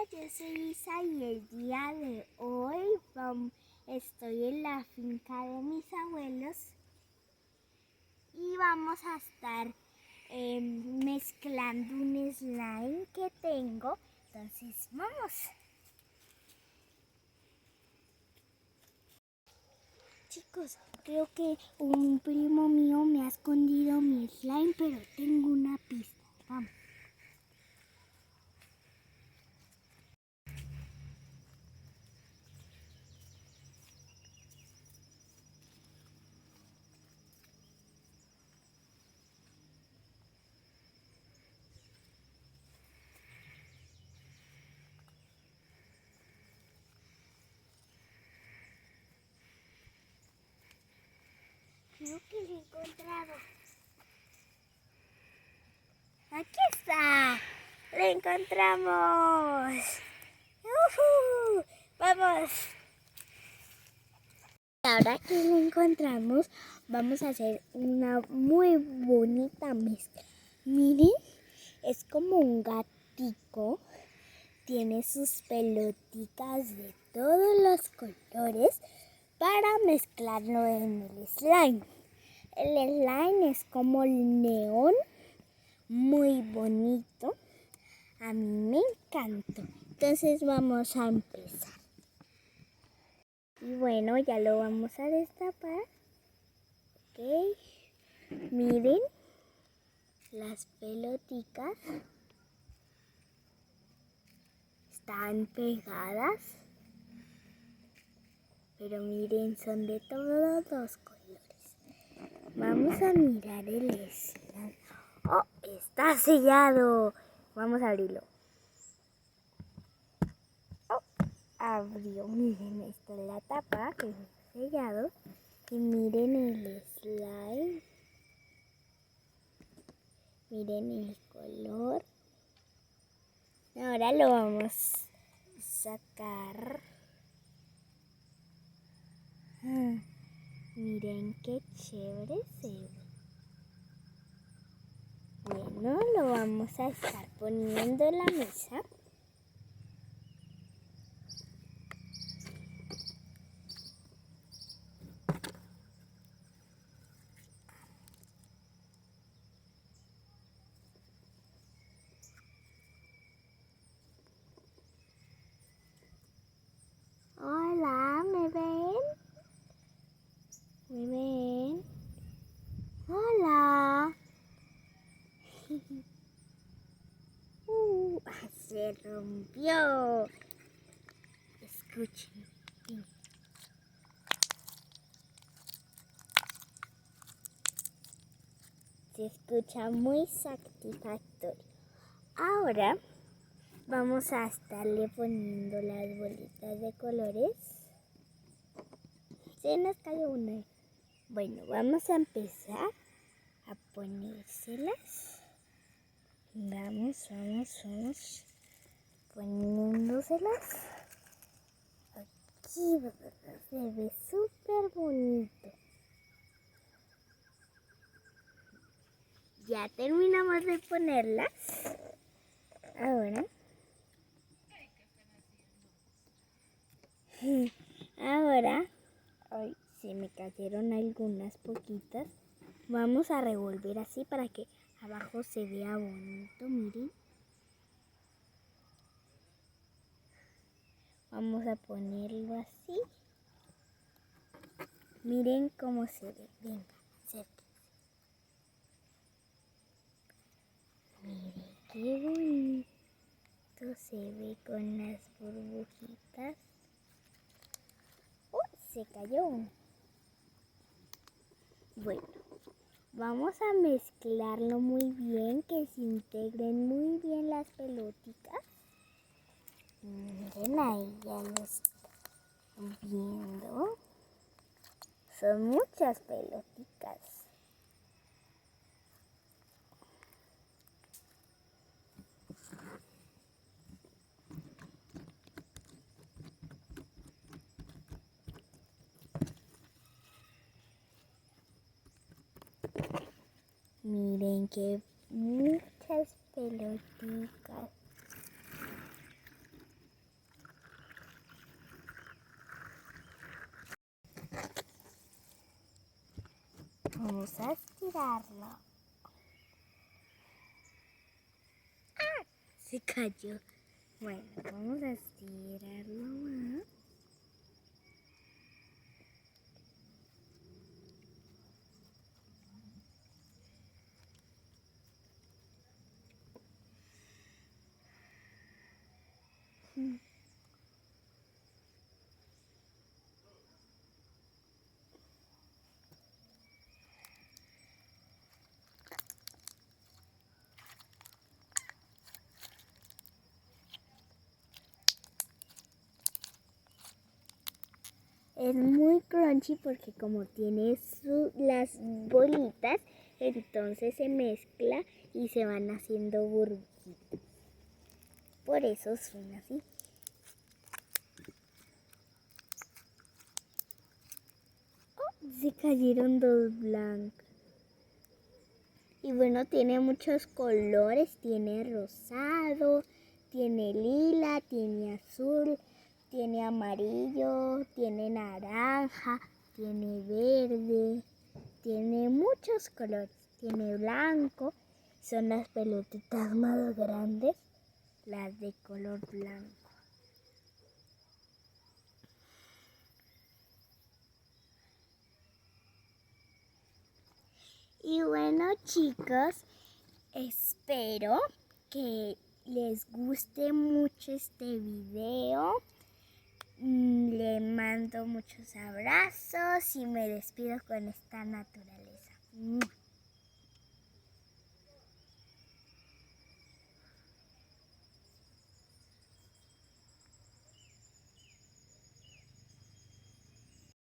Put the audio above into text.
Yo soy Isa y el día de hoy estoy en la finca de mis abuelos y vamos a estar mezclando un slime que tengo. Entonces, vamos. Chicos, creo que un primo mío me ha escondido mi slime, pero tengo una pista. Vamos. Creo que lo he encontrado. ¡Aquí está! ¡Lo encontramos! ¡Uhú! ¡Vamos! Ahora que lo encontramos, vamos a hacer una muy bonita mezcla. Miren, es como un gatico. Tiene sus pelotitas de todos los colores para mezclarlo en el slime. El slime es como el neón, muy bonito. A mí me encantó. Entonces vamos a empezar. Y bueno, ya lo vamos a destapar. Ok. Miren las pelotitas. Están pegadas. Pero miren, son de todos los colores. Vamos a mirar el slime. ¡Oh! Está sellado. Vamos a abrirlo. ¡Oh! Abrió. Miren, esta es la tapa que está sellado. Y miren el slime. Miren el color. Ahora lo vamos a sacar. Miren qué chévere se ve. Bueno, lo vamos a estar poniendo en la mesa. Hola, ¿me ven? ¿Me ven? Hola. Se rompió. Escuchen. Se escucha muy satisfactorio. Ahora vamos a estarle poniendo las bolitas de colores. Se nos cayó una. Bueno, vamos a empezar a ponérselas. Vamos poniéndoselas. Aquí se ve súper bonito. Ya terminamos de ponerlas. Ahora, ay, se me cayeron algunas poquitas. Vamos a revolver así para que abajo se vea bonito, miren. Vamos a ponerlo así. Miren cómo se ve. Venga, acérquense. Miren qué bonito se ve con las burbujitas. ¡Uy! Se cayó uno. Bueno, vamos a mezclarlo muy bien, que se integren muy bien las pelotitas. Miren ahí, ya lo están viendo. Son muchas pelotitas. Miren que muchas pelotitas. Vamos a estirarlo. ¡Ah! Se cayó. Bueno, vamos a estirarlo más. Es muy crunchy porque como tiene las bolitas, entonces se mezcla y se van haciendo burbujitas. Por eso son así. Oh, se cayeron dos blancas. Y bueno, tiene muchos colores. Tiene rosado, tiene lila, tiene azul, tiene amarillo, tiene naranja, tiene verde, tiene muchos colores. Tiene blanco, son las pelotitas más grandes, las de color blanco. Y bueno, chicos, espero que les guste mucho este video. Le mando muchos abrazos y me despido con esta naturaleza.